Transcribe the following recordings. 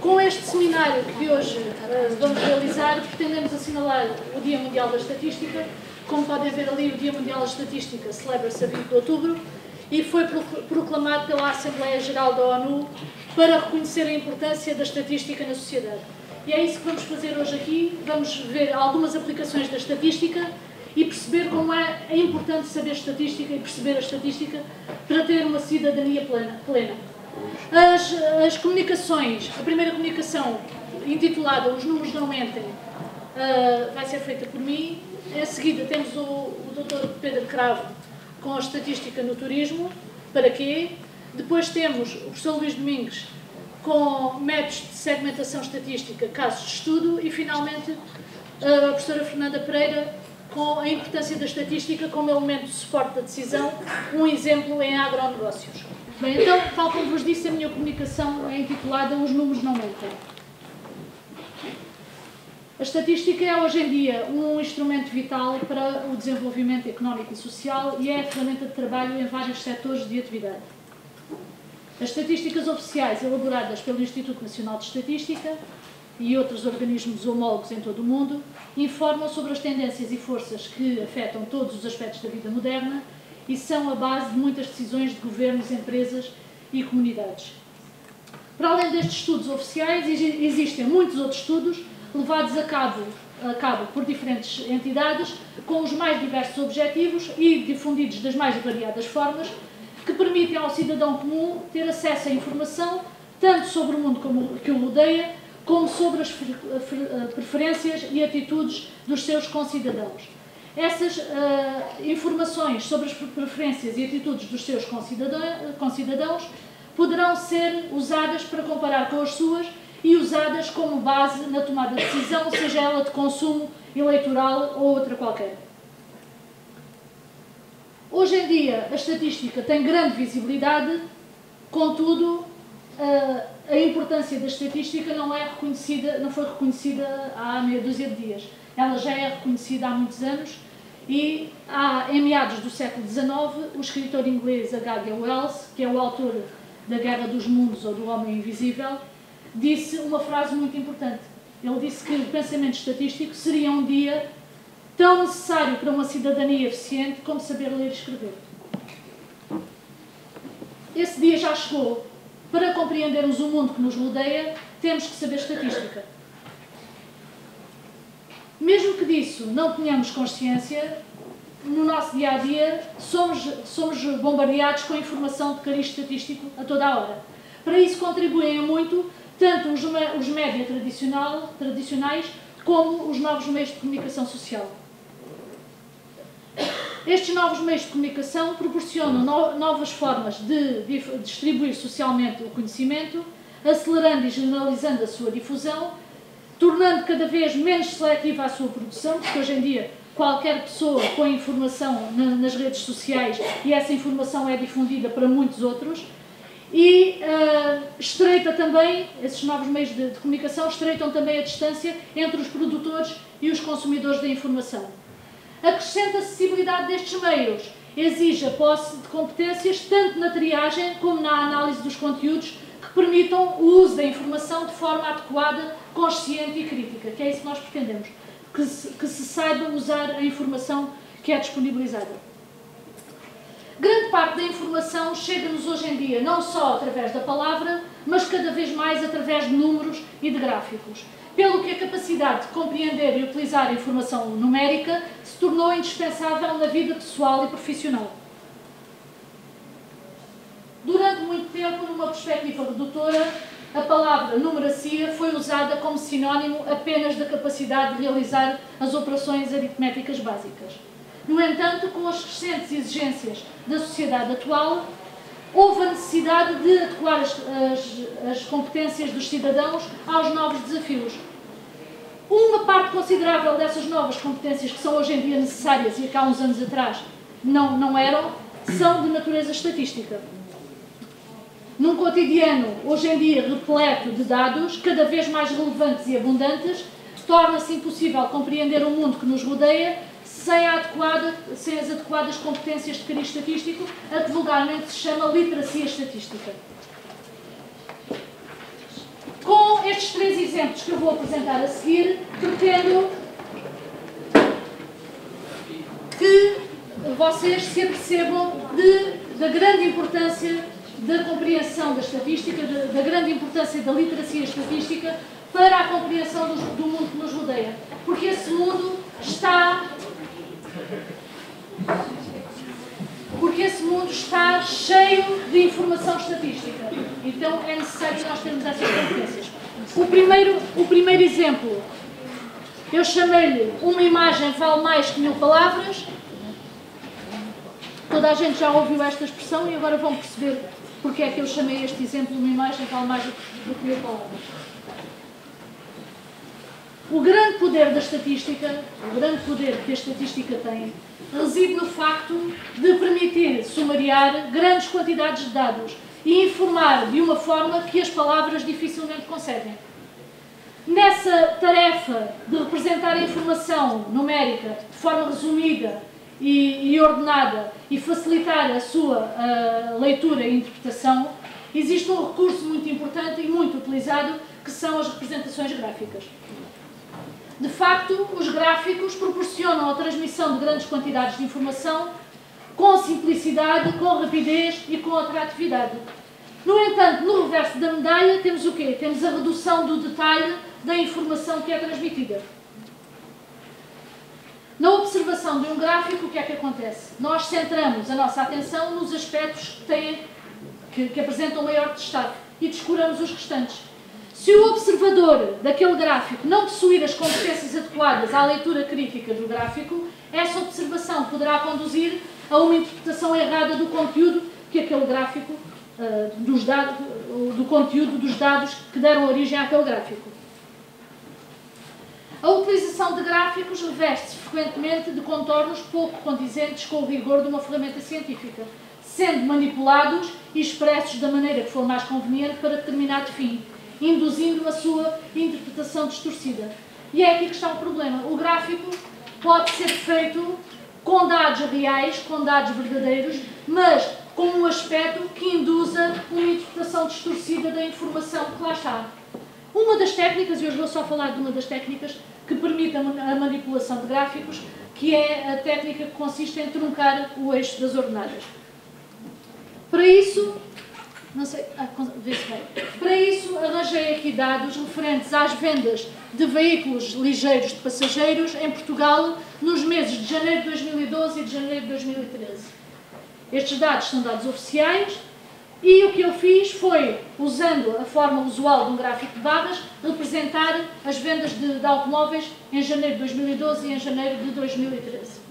Com este seminário que hoje vamos realizar, pretendemos assinalar o Dia Mundial da Estatística. Como podem ver ali, o Dia Mundial da Estatística celebra-se a 20 de outubro e foi proclamado pela Assembleia Geral da ONU para reconhecer a importância da estatística na sociedade. E é isso que vamos fazer hoje aqui. Vamos ver algumas aplicações da estatística e perceber como é importante saber estatística e perceber a estatística para ter uma cidadania plena. As comunicações, a primeira comunicação, intitulada Os Números Não Mentem, vai ser feita por mim. Em seguida temos o Dr. Pedro Cravo com a estatística no turismo, para quê? Depois temos o professor Luís Domingos com métodos de segmentação estatística, casos de estudo, e finalmente a professora Fernanda Pereira com a importância da estatística como elemento de suporte da decisão, um exemplo em agronegócios. Bem, então, tal como vos disse, a minha comunicação é intitulada Os Números Não Mentem. A estatística é hoje em dia um instrumento vital para o desenvolvimento económico e social e é a ferramenta de trabalho em vários setores de atividade. As estatísticas oficiais elaboradas pelo Instituto Nacional de Estatística e outros organismos homólogos em todo o mundo informam sobre as tendências e forças que afetam todos os aspectos da vida moderna e são a base de muitas decisões de governos, empresas e comunidades. Para além destes estudos oficiais, existem muitos outros estudos levados a cabo por diferentes entidades, com os mais diversos objetivos e difundidos das mais variadas formas, que permitem ao cidadão comum ter acesso à informação, tanto sobre o mundo que o rodeia, como sobre as preferências e atitudes dos seus concidadãos. Essas informações sobre as preferências e atitudes dos seus concidadãos poderão ser usadas para comparar com as suas e usadas como base na tomada de decisão, seja ela de consumo, eleitoral ou outra qualquer. Hoje em dia, a estatística tem grande visibilidade, contudo, a importância da estatística não foi reconhecida há meia dúzia de dias. Ela já é reconhecida há muitos anos e, em meados do século XIX, o escritor inglês H.G. Wells, que é o autor da Guerra dos Mundos ou do Homem Invisível, disse uma frase muito importante. Ele disse que o pensamento estatístico seria um dia tão necessário para uma cidadania eficiente como saber ler e escrever. Esse dia já chegou. Para compreendermos o mundo que nos rodeia, temos que saber estatística. Mesmo que disso não tenhamos consciência, no nosso dia-a-dia somos bombardeados com informação de cariz estatístico a toda a hora. Para isso contribuem muito tanto os média tradicionais como os novos meios de comunicação social. Estes novos meios de comunicação proporcionam novas formas de distribuir socialmente o conhecimento, acelerando e generalizando a sua difusão, tornando cada vez menos seletiva a sua produção, porque hoje em dia qualquer pessoa põe informação nas redes sociais e essa informação é difundida para muitos outros, e estreita também, esses novos meios de comunicação estreitam também a distância entre os produtores e os consumidores da informação. A crescente acessibilidade destes meios exige a posse de competências tanto na triagem como na análise dos conteúdos que permitam o uso da informação de forma adequada, consciente e crítica, que é isso que nós pretendemos, que se saiba usar a informação que é disponibilizada. Grande parte da informação chega-nos hoje em dia não só através da palavra, mas cada vez mais através de números e de gráficos, pelo que a capacidade de compreender e utilizar a informação numérica se tornou indispensável na vida pessoal e profissional. Durante muito tempo, numa perspectiva redutora, a palavra numeracia foi usada como sinónimo apenas da capacidade de realizar as operações aritméticas básicas. No entanto, com as crescentes exigências da sociedade atual, houve a necessidade de adequar as competências dos cidadãos aos novos desafios. Uma parte considerável dessas novas competências que são hoje em dia necessárias e que há uns anos atrás não eram, são de natureza estatística. Num cotidiano, hoje em dia, repleto de dados, cada vez mais relevantes e abundantes, torna-se impossível compreender o mundo que nos rodeia sem as adequadas competências de cariz estatístico, a que vulgarmente se chama literacia estatística. Com estes exemplos que eu vou apresentar a seguir, pretendo que vocês se apercebam da grande importância da compreensão da estatística, da grande importância da literacia estatística para a compreensão do mundo que nos rodeia. Porque esse mundo está cheio de informação estatística. Então é necessário que nós tenhamos essas competências. O primeiro exemplo, eu chamei-lhe uma imagem vale mais que 1000 palavras. Toda a gente já ouviu esta expressão e agora vão perceber porque é que eu chamei este exemplo de uma imagem vale mais do que 1000 palavras. O grande poder da estatística, o grande poder que a estatística tem, reside no facto de permitir sumariar grandes quantidades de dados e informar de uma forma que as palavras dificilmente conseguem. Nessa tarefa de representar a informação numérica de forma resumida e ordenada e facilitar a sua leitura e interpretação, existe um recurso muito importante e muito utilizado, que são as representações gráficas. De facto, os gráficos proporcionam a transmissão de grandes quantidades de informação com simplicidade, com rapidez e com atratividade. No entanto, no reverso da medalha temos o quê? Temos a redução do detalhe da informação que é transmitida. Na observação de um gráfico, o que é que acontece? Nós centramos a nossa atenção nos aspectos que apresentam maior destaque e descuramos os restantes. Se o observador daquele gráfico não possuir as competências adequadas à leitura crítica do gráfico, essa observação poderá conduzir a uma interpretação errada do conteúdo que aquele gráfico, do conteúdo dos dados que deram origem àquele gráfico. A utilização de gráficos reveste-se frequentemente de contornos pouco condizentes com o rigor de uma ferramenta científica, sendo manipulados e expressos da maneira que for mais conveniente para determinado fim, induzindo a sua interpretação distorcida. E é aqui que está o problema. O gráfico pode ser feito com dados reais, com dados verdadeiros, mas com um aspecto que induza uma interpretação distorcida da informação que lá está. Uma das técnicas, e hoje vou só falar de uma das técnicas que permite a manipulação de gráficos, que é a técnica que consiste em truncar o eixo das ordenadas. Para isso, para isso, arranjei aqui dados referentes às vendas de veículos ligeiros de passageiros em Portugal nos meses de janeiro de 2012 e de janeiro de 2013. Estes dados são dados oficiais e o que eu fiz foi, usando a forma usual de um gráfico de barras, representar as vendas de automóveis em janeiro de 2012 e em janeiro de 2013.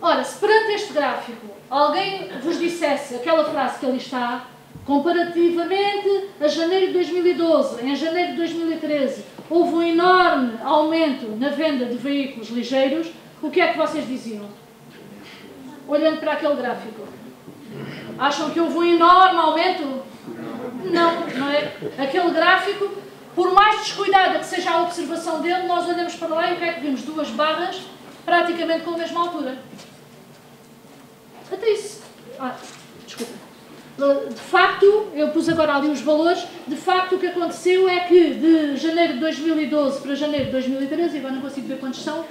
Ora, se perante este gráfico alguém vos dissesse aquela frase que ali está, comparativamente a janeiro de 2012, em janeiro de 2013, houve um enorme aumento na venda de veículos ligeiros, o que é que vocês diziam? Olhando para aquele gráfico. Acham que houve um enorme aumento? Não, não é? Aquele gráfico, por mais descuidada que seja a observação dele, nós olhamos para lá e o que é que vimos? Duas barras praticamente com a mesma altura. Até isso. Desculpa. De facto, eu pus agora ali os valores, de facto o que aconteceu é que de janeiro de 2012 para janeiro de 2013, agora não consigo ver quantos são,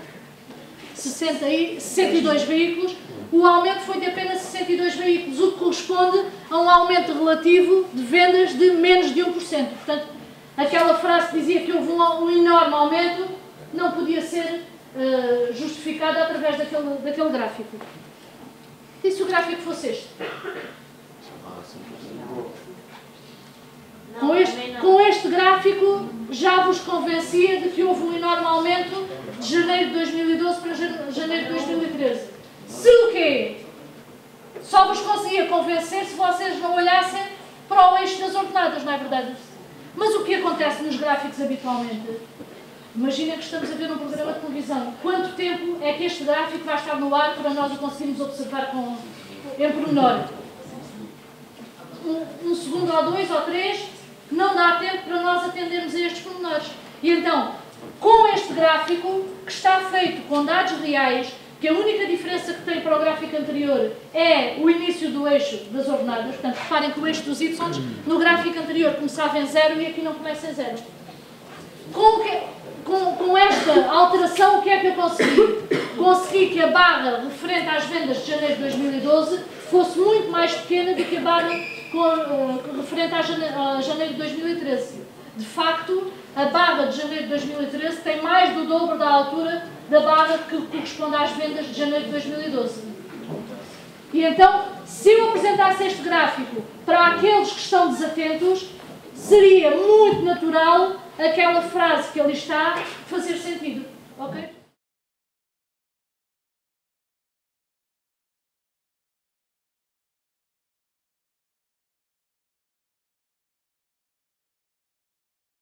62 veículos, o aumento foi de apenas 62 veículos, o que corresponde a um aumento relativo de vendas de menos de 1%. Portanto, aquela frase que dizia que houve um enorme aumento não podia ser justificada através daquele gráfico. E se o gráfico fosse este? Com este gráfico já vos convencia de que houve um enorme aumento de janeiro de 2012 para janeiro de 2013. Se o quê? Só vos conseguia convencer se vocês não olhassem para o eixo das ordenadas, não é verdade? Mas o que acontece nos gráficos habitualmente? Imagina que estamos a ver um programa de televisão. Quanto tempo é que este gráfico vai estar no ar para nós o conseguirmos observar em pormenor? Um segundo ou dois ou três, não dá tempo para nós atendermos a estes pormenores. E então, com este gráfico, que está feito com dados reais, que a única diferença que tem para o gráfico anterior é o início do eixo das ordenadas. Portanto, reparem que o eixo dos y no gráfico anterior começava em 0 e aqui não começa em 0. Com esta alteração, o que é que eu consegui? Consegui que a barra referente às vendas de janeiro de 2012 fosse muito mais pequena do que a barra referente a janeiro de 2013. De facto, a barra de janeiro de 2013 tem mais do dobro da altura da barra que corresponde às vendas de janeiro de 2012. E então, se eu apresentasse este gráfico para aqueles que estão desatentos, seria muito natural aquela frase que ali está fazer sentido. Ok?